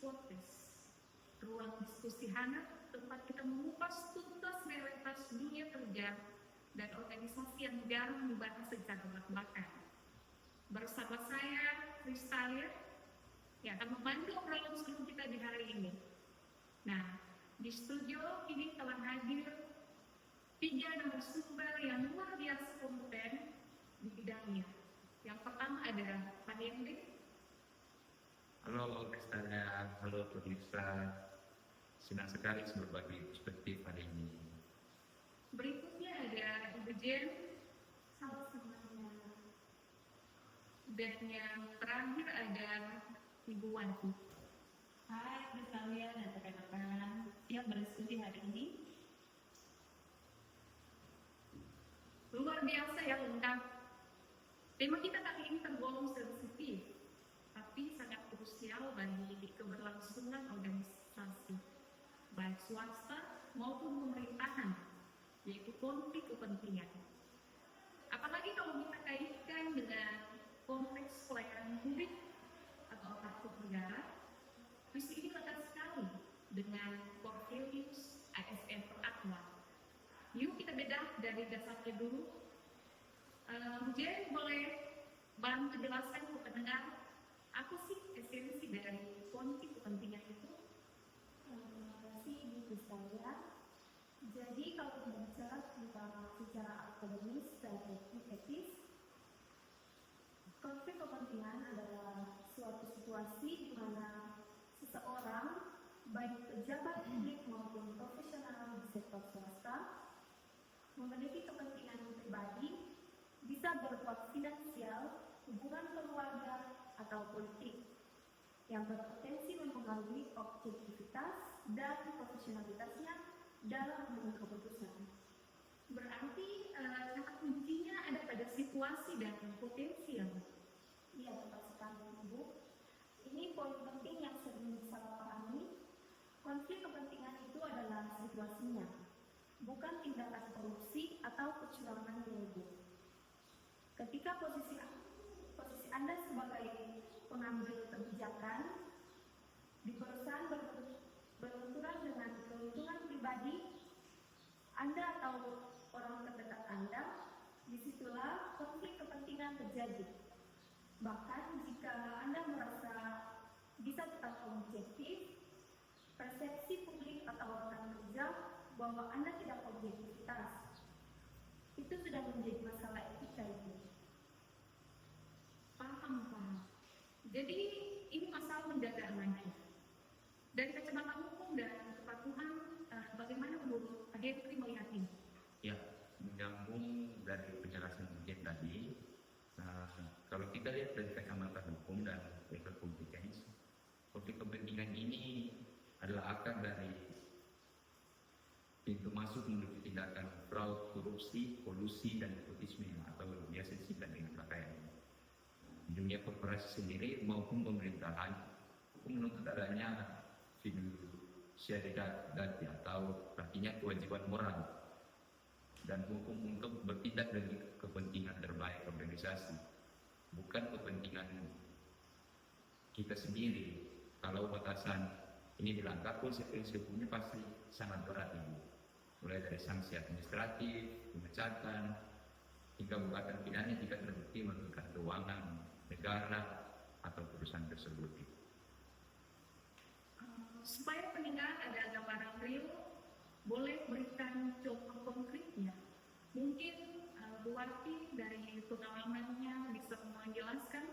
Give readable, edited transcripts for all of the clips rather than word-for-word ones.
Podcast, ruang diskusi hangat tempat kita mengupas tuntas realitas dunia kerja dan organisasi yang jarang dibahas secara belak-belakan. Bersama saya, Kristalia, yang akan membantu obrolan seru kita di hari ini. Nah, di studio ini telah hadir 3 narasumber yang luar biasa kompeten di bidangnya. Yang pertama ada Pak Henry. Halo Kristalia, halo pemirsa. Senang sekali berbagi perspektif hari ini. Berikutnya ada Ibu Jen. Halo semuanya. Dan yang terakhir ada Ibu Wanti. Hai Kristalia dan rekan-rekan yang berdiskusi hari ini. Luar biasa ya lengkap. Tema kita kali ini tergolong sensitif, tapi sangat krusial bagi keberlangsungan organisasi, baik swasta maupun pemerintahan, yaitu konflik kepentingan. Apalagi kalau kita kaitkan dengan konteks pelayanan publik atau aparatur negara, visi ini lekat sekali dengan core values ASN per-Akmal. Yuk kita bedah dari dasarnya dulu. Jen boleh bantu jelaskan ke pendengar apa sih esensi dari konflik kepentingan itu? Terima kasih Ibu Kristalia. Jadi kalau kita bicara tentang secara akademis dan etis, konflik kepentingan adalah suatu situasi di mana seseorang, baik pejabat publik maupun profesional di sektor swasta, memiliki kepentingan pribadi, bisa berupa finansial, hubungan keluarga, atau politik yang berpotensi mempengaruhi objektivitas dan profesionalitasnya dalam mengambil keputusan. Berarti kata kuncinya ada pada situasi dan potensi ya? Iya, tepat sekali Ibu. Ini poin penting yang sering disalahpahami. Konflik kepentingan itu adalah situasinya, bukan tindakan korupsi atau kecurangan Ibu. Ketika posisi Anda sebagai pengambil kebijakan di perusahaan berbenturan dengan keuntungan pribadi Anda atau orang terdekat Anda, disitulah konflik kepentingan terjadi. Bahkan jika Anda merasa bisa tetap objektif, persepsi publik atau rekan kerja bahwa Anda tidak objektivitas, itu sudah menjadi masalah etika itu. Paham. Jadi ini masalah menjaga amanah. Dari kacamata hukum dan kepatuhan, bagaimana menurut Pak Henry melihat ini? Ya, menyambung dari penjelasan Jen tadi, kalau kita lihat dari kacamata hukum dan legal competence, konflik kepentingan ini adalah akar dari pintu masuk menuju tindakan fraud, korupsi, kolusi, dan nepotisme atau biasa disebut dengan pakaian. Di dunia korporasi sendiri maupun pemerintahan, hukum menuntut adanya fiduciary duty atau artinya kewajiban moral dan hukum untuk bertindak demi kepentingan terbaik organisasi, bukan kepentingan kita sendiri. Kalau batasan ini dilanggar, konsekuensinya pasti sangat berat Ibu. Mulai dari sanksi administratif, pemecatan, hingga gugatan pidana jika terbukti merugikan keuangan negara atau perusahaan tersebut. Supaya pendengar ada gambaran real, boleh berikan contoh konkretnya. Mungkin Bu Wati dari pengalamannya bisa menjelaskan.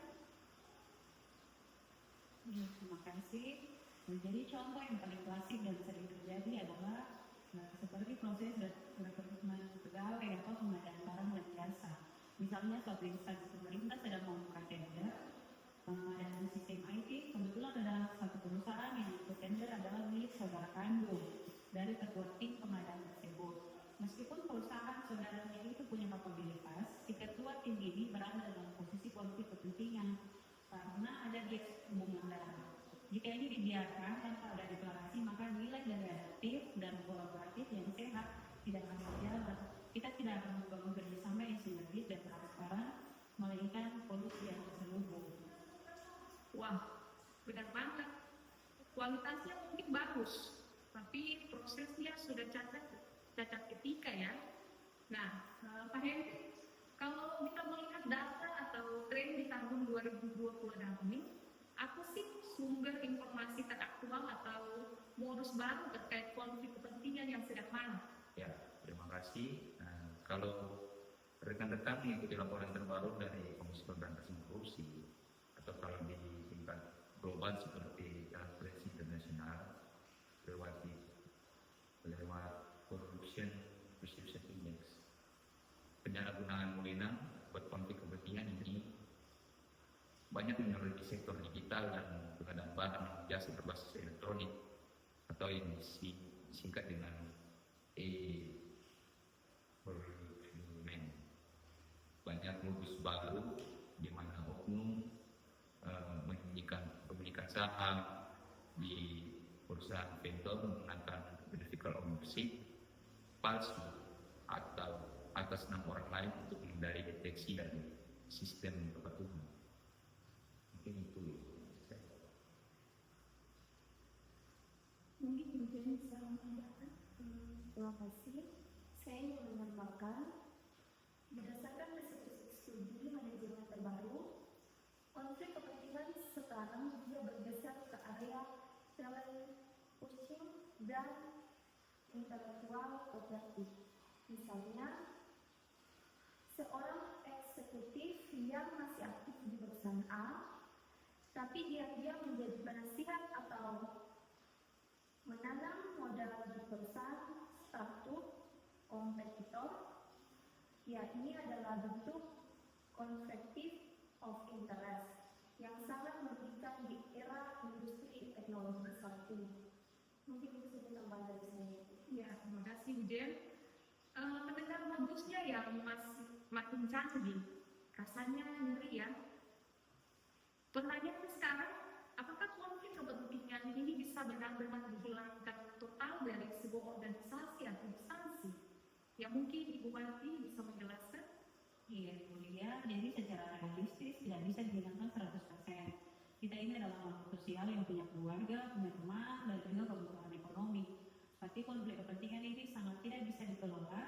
Ya, terima kasih. Jadi contoh yang paling klasik dan sering terjadi adalah seperti proses rekrutmen pegawai atau pengadaan barang dan jasa. Misalnya suatu instansi pemerintah sedang membuka tender pengadaan sistem IT, kebetulan ada satu perusahaan yang ikut tender adalah milik saudara kandung dari ketua tim pengadaan tersebut. Meskipun perusahaan saudaranya itu punya kapabilitas, si ketua tim ini berada dalam posisi konflik kepentingan karena ada hubungan darah. Jika ini dibiarkan tanpa ada deklarasi, maka nilai dari adaptif dan kolaboratif yang sehat tidak akan berjalan. Kita tidak akan membangun kerjasama yang sinergis dan transparan, melainkan polusi yang terselubung. Wah, benar banget. kualitasnya mungkin bagus, tapi prosesnya sudah cacat etika ya. Nah, Pak Henry, kalau kita melihat data atau tren di tahun 2020 ini, apa sih sumber informasi teraktual atau modus baru terkait konflik kepentingan yang sedang marak? Ya, terima kasih. Kalau rekan-rekan mengikuti laporan terbaru dari Komisi Pemberantasan Korupsi, atau kalau di tingkat global seperti Transparency International, lewat Corruption Perception Index, penyalahgunaan wewenang buat konflik kepentingan ini banyak menyeluruh di sektor digital dan pengadaan barang jasa berbasis elektronik atau yang disingkat dengan e-procurement. Banyak modus baru di mana oknum menyembunyikan saham di perusahaan vendor menggunakan beneficial ownership palsu atau atas nama orang lain untuk menghindari deteksi dari sistem kepatuhan. Mungkin itu. Mungkin bisa menambahkan. Terima kasih. Saya ingin menambahkan, berdasarkan hasil studi manajemen terbaru, konflik kepentingan sekarang juga bergeser ke area talent poaching dan intelektual property. Misalnya, seorang eksekutif yang masih aktif di perusahaan A, tapi dia menjadi penasihat atau menanam modal di perusahaan startup kompetitor, ya ini adalah bentuk conflict of interest yang sangat merugikan di era industri teknologi saat ini. Mungkin itu saja tambahan dari saya. Ya, terima kasih Bu Jen. Mendengar modusnya yang makin canggih, rasanya ngeri ya. Pertanyaannya sekarang, apakah konflik kepentingan ini bisa benar-benar dihilangkan total dari sebuah organisasi atau instansi? Ya mungkin Ibu Wati bisa menjelaskan. Iya, Mulia. Jadi secara realistis tidak bisa dihilangkan 100%. Kita ini adalah makhluk sosial yang punya keluarga, punya teman, dan juga kebutuhan ekonomi. Seperti konflik kepentingan ini sangat bisa dikelola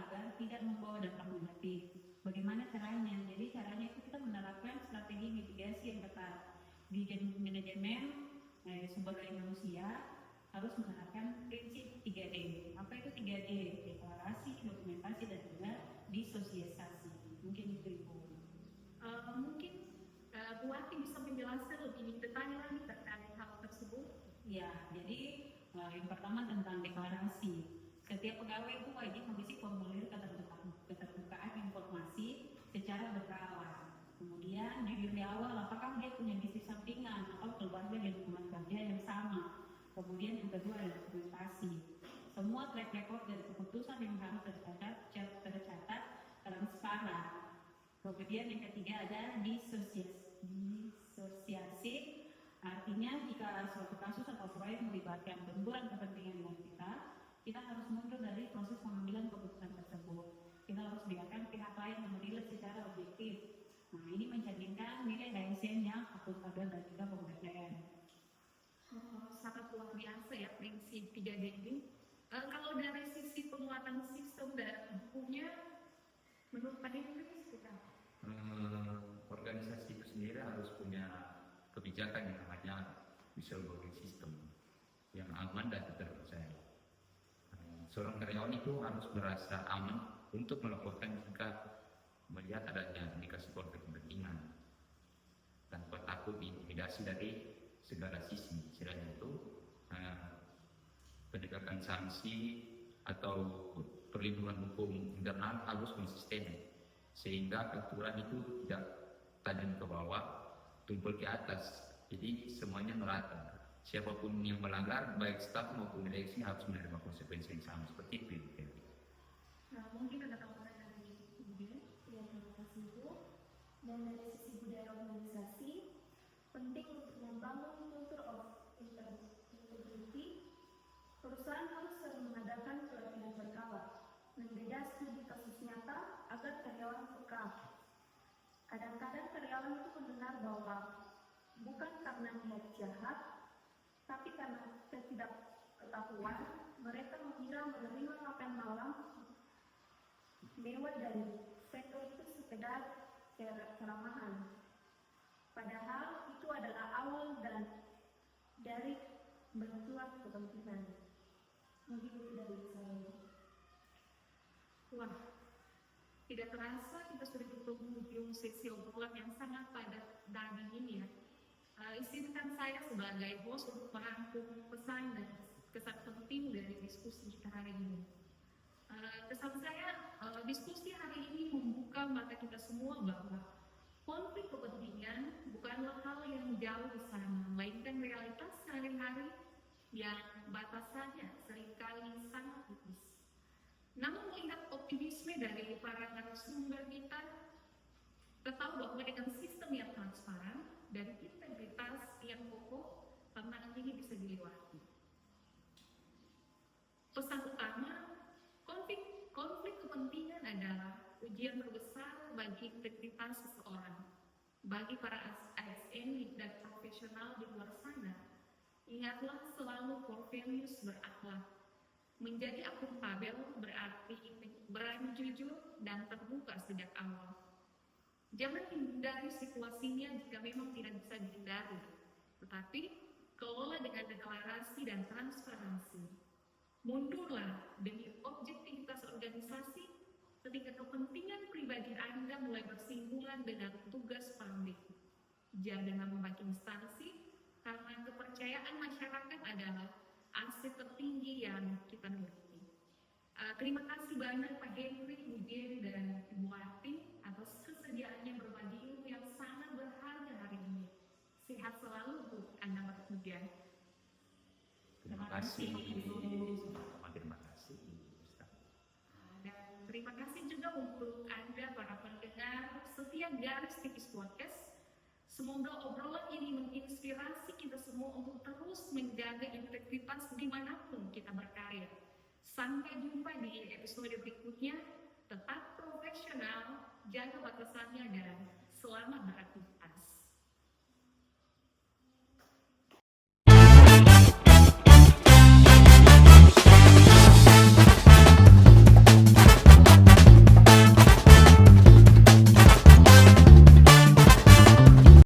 agar tidak membawa dampak negatif. Bagaimana caranya? Jadi caranya itu kita menerapkan strategi mitigasi yang ketat. Di manajemen sumber daya manusia harus menerapkan prinsip 3D. Apa itu 3D? Deklarasi, dokumentasi, dan juga disosialisasi. Mungkin itu Ibu. Mungkin Bu Wati bisa menjelaskan lebih detail lagi terkait hal tersebut. Ya, jadi yang pertama tentang deklarasi. Setiap pegawai itu wajib mengisi formulir keterbukaan informasi secara berkala. Kemudian jujur di awal apakah dia punya bisnis sampingan atau keluarga dan hubungan kerja yang sama. Kemudian yang kedua adalah dokumentasi. Semua track record dari keputusan yang harus tercatat transparan. Kemudian yang ketiga ada disosiasi. Artinya jika suatu kasus atau proyek melibatkan benturan kepentingan dengan kita harus mundur dari proses pengambilan keputusan tersebut. Kita harus biarkan pihak lain menilai secara objektif. Nah, ini mencerminkan nilai ASN yang akuntabel dan juga pemberdayaan. Sangat luar biasa ya prinsip 3D ini. Kalau dari sisi penguatan sistem dan bukunya, menurut Pak Henry seperti apa? Organisasi itu sendiri harus punya kebijakan yang namanya whistleblowing system yang aman dan terpercaya. Seorang karyawan itu harus merasa aman untuk melaporkan jika melihat adanya indikasi konflik kepentingan tanpa takut diintimidasi dari segala sisi. Selain itu, penegakan sanksi atau perlindungan hukum internal harus konsisten sehingga aturan itu tidak tajam ke bawah, tumpul ke atas. Jadi semuanya merata. Siapapun yang melanggar, baik staf maupun direksi harus menerima konsekuensi yang sama seperti itu. Nah, mungkin ada tambahan dari Ibu Jen. Ya, terima kasih Bu. Dan dari sisi budaya organisasi, penting untuk membangun culture of integrity. Perusahaan harus sering mengadakan pelatihan berkala, menggeda studi kasus nyata agar karyawan peka. Kadang-kadang karyawan itu mendengar bahwa bukan karena niat jahat, tapi karena ketidaktahuan, mereka mengira menerima makan malam mewah dari vendor itu sekedar keramahan. Padahal itu adalah awal dari benturan kepentingan. Mungkin itu dari saya. Wah, tidak terasa kita sudah di penghujung sesi obrolan yang sangat padat daging ini ya. Izinkan saya sebagai host untuk merangkum pesan dan kesan penting dari diskusi kita hari ini. Kesan saya, diskusi hari ini membuka mata kita semua bahwa konflik kepentingan bukanlah hal yang jauh di sana, melainkan realitas sehari-hari yang batasannya seringkali sangat tipis. Namun melihat optimisme dari para narasumber kita tahu bahwa dengan sistem yang transparan dan integritas yang kokoh, tantangan ini bisa dilewati. Pesan utama, konflik kepentingan adalah ujian terbesar bagi integritas seseorang. Bagi para ASN dan profesional di luar sana, ingatlah selalu core values berakhlak. Menjadi akuntabel berarti berani jujur dan terbuka sejak awal. Jangan hindari situasinya jika memang tidak bisa dihindari, tetapi kelola dengan deklarasi dan transparansi. Mundurlah demi objektivitas organisasi ketika kepentingan pribadi Anda mulai bersinggungan dengan tugas publik. Jaga nama baik instansi, karena kepercayaan masyarakat adalah aset tertinggi yang kita miliki. Terima kasih banyak Pak Henry, Bu Dian, dan Ibu Ati atas kesediaannya berbagi ilmu yang sangat berharga hari ini. Sehat selalu Bu Anda bertugas. Terima kasih. Terima kasih. Dan terima kasih juga untuk Anda para pendengar setia Garis Tipis Podcast. Semoga obrolan ini menginspirasi kita semua untuk terus menjaga integritas dimanapun kita berkarya. Sampai jumpa di episode berikutnya. Tetap profesional, jaga batasannya, dan selamat beraktivitas.